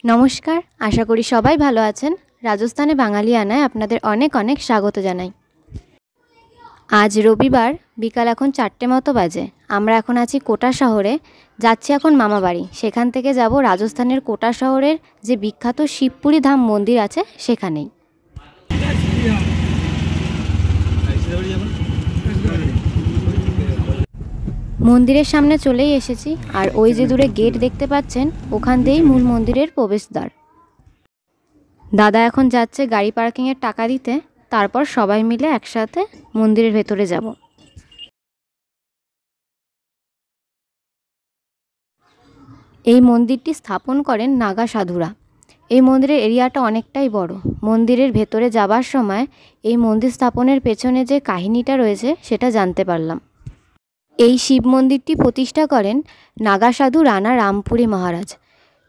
নমস্কার, আশা করি সবাই ভালো আছেন। রাজস্থানে বাঙালিয়ানায় আপনাদের অনেক অনেক স্বাগত জানাই। আজ রবিবার, বিকাল এখন 4টে মতো বাজে। আমরা এখন আছি কোটা শহরে, যাচ্ছি এখন মামা বাড়ি। সেখান থেকে যাব রাজস্থানের কোটা শহরের যে বিখ্যাত শিবপুরি ধাম মন্দির আছে সেখানেই। মন্দিরের সামনে চলেই এসেছি, আর ওই যে দূরে গেট দেখতে পাচ্ছেন, ওখান দিয়েই মূল মন্দিরের প্রবেশদ্বার। দাদা এখন যাচ্ছে গাড়ি পার্কিংয়ের টাকা দিতে, তারপর সবাই মিলে একসাথে মন্দিরের ভেতরে যাব। এই মন্দিরটি স্থাপন করেন নাগা সাধুরা। এই মন্দিরের এরিয়াটা অনেকটাই বড়। মন্দিরের ভেতরে যাবার সময় এই মন্দির স্থাপনের পেছনে যে কাহিনীটা রয়েছে সেটা জানতে পারলাম। এই শিব মন্দিরটি প্রতিষ্ঠা করেন নাগা সাধু রানা রামপুরি মহারাজ।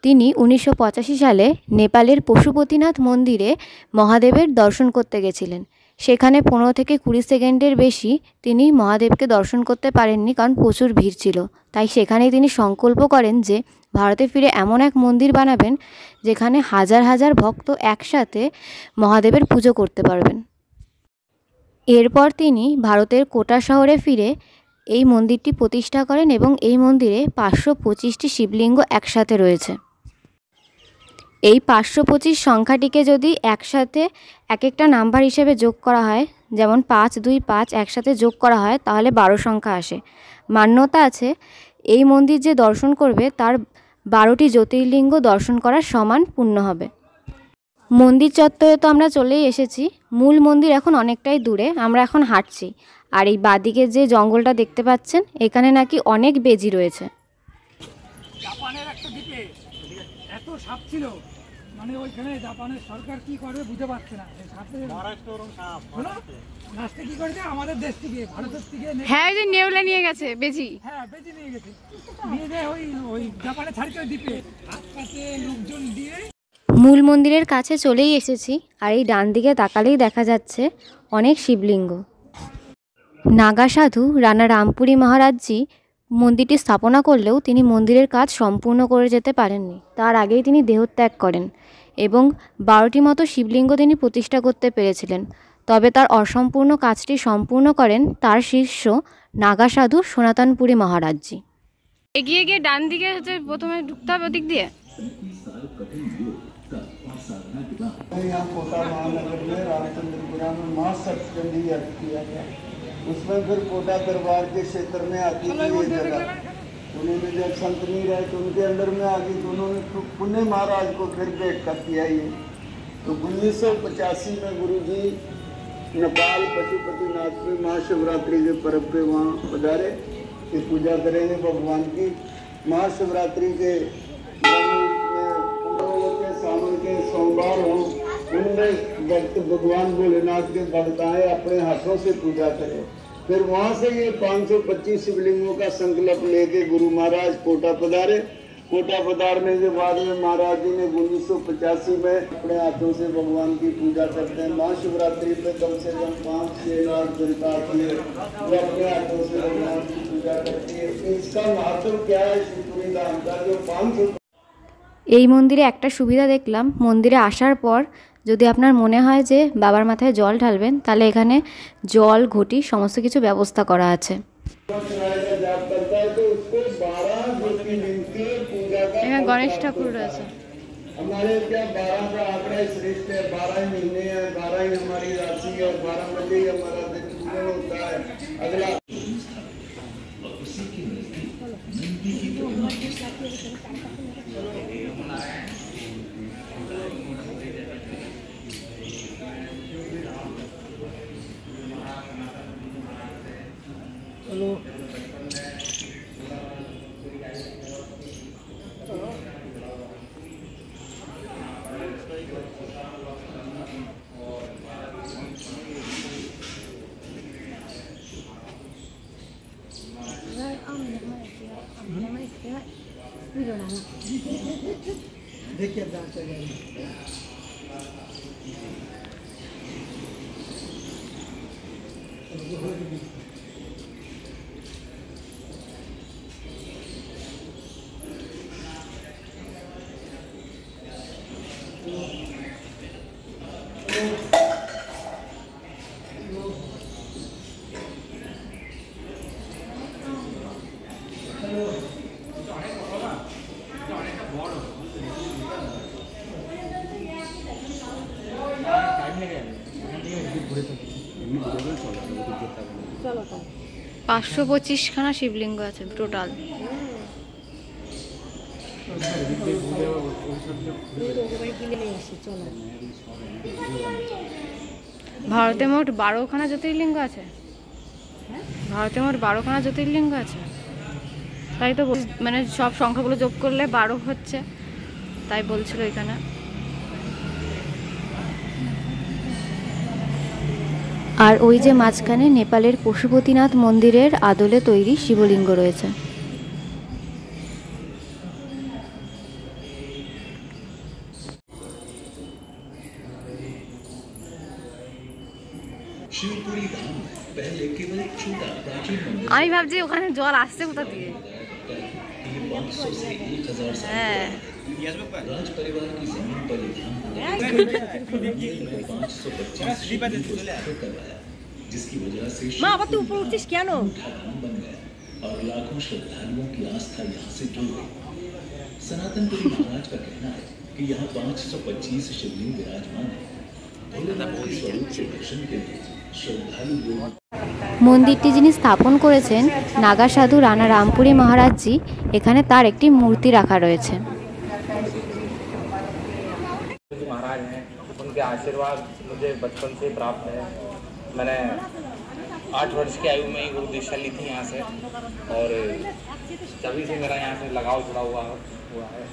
তিনি 1985 সালে নেপালের পশুপতিনাথ মন্দিরে মহাদেবের দর্শন করতে গেছিলেন। সেখানে 15 থেকে 20 সেকেন্ডের বেশি তিনি মহাদেবকে দর্শন করতে পারেননি, কারণ প্রচুর ভিড় ছিল। তাই সেখানেই তিনি সংকল্প করেন যে ভারতে ফিরে এমন এক মন্দির বানাবেন যেখানে হাজার হাজার ভক্ত একসাথে মহাদেবের পুজো করতে পারবেন। এরপর তিনি ভারতের কোটা শহরে ফিরে এই মন্দিরটি প্রতিষ্ঠা করেন এবং এই মন্দিরে 525টি শিবলিঙ্গ একসাথে রয়েছে। এই 525 সংখ্যাটিকে যদি একসাথে এক একটা নাম্বার হিসেবে যোগ করা হয়, যেমন 5, 2, 5 একসাথে যোগ করা হয়, তাহলে 12 সংখ্যা আসে। মান্যতা আছে এই মন্দির যে দর্শন করবে তার 12টি জ্যোতির্লিঙ্গ দর্শন করার সমান পুণ্য হবে। মন্দির চত্বরে তো আমরা চলেই এসেছি। মূল মন্দির এখন অনেকটাই দূরে, আমরা এখন হাঁটছি। আর এই বাদিকে যে জঙ্গলটা দেখতে পাচ্ছেন, এখানে নাকি অনেক বেজি রয়েছে। জাপানের একটা দ্বীপে এত সাপ ছিল, মানে ওইখানে জাপানের সরকার কি করবে বুঝতে পারছে না। লাস্টে কি করেছে, আমাদের দেশ থেকে, ভারতের থেকে, হ্যাঁ যে নেউলে নিয়ে গেছে বেজি। হ্যাঁ বেজি নিয়ে গেছে, নিয়ে যায় ওই জাপানে ছাড়ছে দ্বীপে, আশপাশে লোকজন দিয়ে। মূল মন্দিরের কাছে চলেই এসেছি, আর এই ডান দিকে তাকালেই দেখা যাচ্ছে অনেক শিবলিঙ্গ। নাগা সাধু রানা রামপুরি মহারাজজি মন্দিরটি স্থাপনা করলেও তিনি মন্দিরের কাজ সম্পূর্ণ করে যেতে পারেননি। তার আগেই তিনি দেহত্যাগ করেন এবং 12টি মতো শিবলিঙ্গ তিনি প্রতিষ্ঠা করতে পেরেছিলেন। তবে তার অসম্পূর্ণ কাজটি সম্পূর্ণ করেন তার শিষ্য নাগা সাধু সনাতনপুরী মহারাজজি। এগিয়ে গিয়ে ডান দিকে হচ্ছে প্রথমে ঢুকতে হবে ওদিক দিয়ে। यहाँ कोटा महानगर में रामचंद्रपुरा में महासप्तमी अर्थ किया गया। उसमें फिर कोटा दरबार के क्षेत्र में आती थी ये जगह। उन्होंने जब संत नहीं रहे तो उनके अंडर में आ गई, तो उन्होंने पुण्य महाराज को फिर भेंट कर दिया ये। तो 1985 में गुरु जी नेपाल पशुपतिनाथ में महाशिवरात्रि के पर्व पे वहाँ पधारे कि पूजा करेंगे भगवान की। महाशिवरात्रि के सावन के सोमवार हो, उनमें भक्त भगवान भोलेनाथ के भक्त आए, अपने हाथों से पूजा करें। फिर वहां से ये 525 शिवलिंगों का संकल्प लेके गुरु महाराज कोटा पधारे। कोटा पधारने के बाद में महाराज जी ने 1985 में अपने हाथों से भगवान की पूजा करते हैं। महाशिवरात्रि पे कम से कम 5-6 लाख जनता आती है, वो अपने हाथों से भगवान की पूजा करती है। इसका महत्व क्या है शिवपुरी धाम का, जो 500। এই মন্দিরে একটা সুবিধা দেখলাম, মন্দিরে আসার পর যদি আপনার মনে হয় যে বাবার মাথায় জল ঢালবেন, তাহলে এখানে জল ঘটি সমস্ত কিছু ব্যবস্থা করা আছে। এখানে গণেশ ঠাকুর রয়েছে। हमारे क्या 12 का आंकड़ा श्रेष्ठ है, 12 महीने हैं, 12 ही हमारी राशि है और 12 बजे ही हमारा दिन पूर्ण होता है। अगला चलो देखिए जांच चलेगी। 525খানা শিবলিঙ্গ আছে টোটাল। ভারতে মোট 12খানা জ্যোতির্লিঙ্গ আছে। ভারতে মোট 12খানা জ্যোতির্লিঙ্গ আছে, তাই তো মানে সব সংখ্যাগুলো যোগ করলে 12 হচ্ছে, তাই বলছিল এখানে। আর ওই যে মাঝখানে নেপালের পশুপতিনাথ মন্দিরের আদলে তৈরি শিবলিঙ্গ রয়েছে। আমি ভাবছি ওখানে জল আসছে কোথা দিয়ে। হ্যাঁ মা আবার তুই উপর উঠছিস কেন? और लाखों श्रद्धालुओं की आस्था यहाँ से जुड़ गई। सनातनपुरी महाराज का कहना है कि यहाँ 525 शिवलिंग विराजमान है। भोलेनाथ के स्वरूप के दर्शन के लिए श्रद्धालु लोग মন্দিরটি যিনি স্থাপন করেছেন নাগা সাধু রানা রামপুরি মহারাজজি, এখানে তার একটি মূর্তি রাখা রয়েছে। महाराज हैं, उनके आशीर्वाद मुझे बचपन से प्राप्त है। मैंने 8 वर्ष की आयु में ही गुरु दीक्षा ली थी यहाँ से, और तभी से मेरा यहाँ से लगाव जुड़ा हुआ है।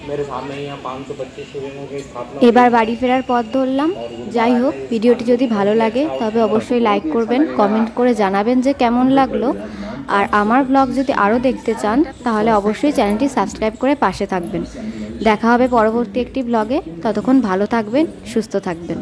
मेरे सामने ही यहाँ 525 शिवलिंगों की स्थापना। এবার বাড়ি ফেরার পথ ধরলাম। যাই হোক, ভিডিওটি যদি ভালো লাগে তবে অবশ্যই লাইক করবেন, কমেন্ট করে জানাবেন যে কেমন লাগলো। আর আমার ব্লগ যদি আরও দেখতে চান তাহলে অবশ্যই চ্যানেলটি সাবস্ক্রাইব করে পাশে থাকবেন। দেখা হবে পরবর্তী একটি ব্লগে। ততক্ষণ ভালো থাকবেন, সুস্থ থাকবেন।